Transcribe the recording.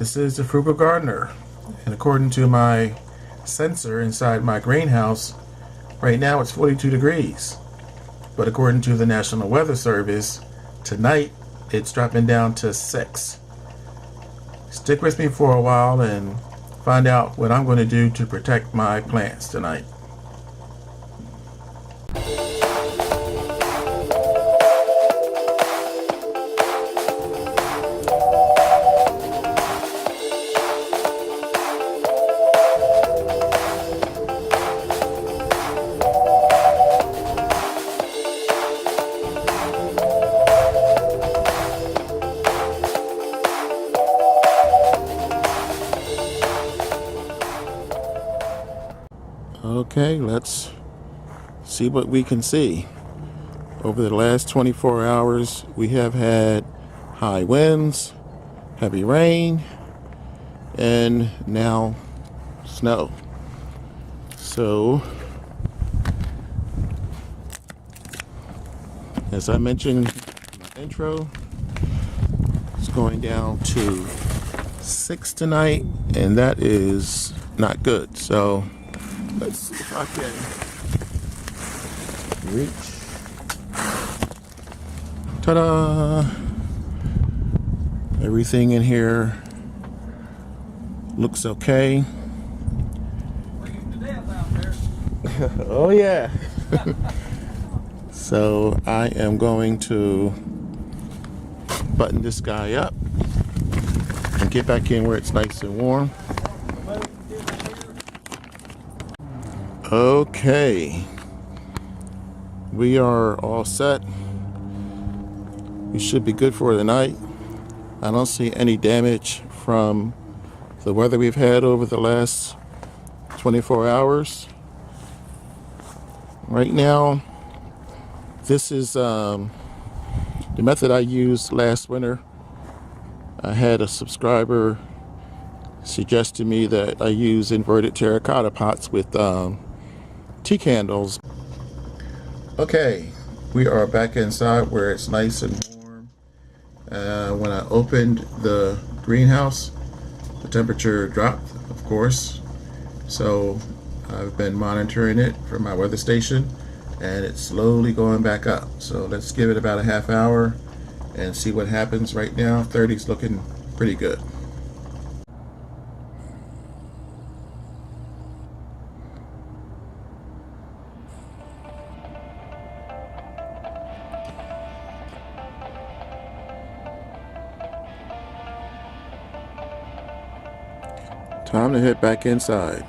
This is the Frugal Gardener, and according to my sensor inside my greenhouse, right now it's 42 degrees. But according to the National Weather Service, tonight it's dropping down to 6. Stick with me for a while and find out what I'm going to do to protect my plants tonight. Okay, let's see what we can see. Over the last 24 hours, we have had high winds, heavy rain, and now snow. So, as I mentioned in my intro, it's going down to 6 tonight, and that is not good. So, let's see if I can reach. Ta-da! Everything in here looks okay. Oh yeah. So I am going to button this guy up and get back in where it's nice and warm. Okay, we are all set. We should be good for the night. I don't see any damage from the weather we've had over the last 24 hours. Right now, this is the method I used last winter. I had a subscriber suggest to me that I use inverted terracotta pots with tea candles. Okay, we are back inside where it's nice and warm. When I opened the greenhouse, the temperature dropped, of course. So I've been monitoring it from my weather station, and it's slowly going back up. So let's give it about a half hour and see what happens. Right now, 30's looking pretty good. Time to head back inside.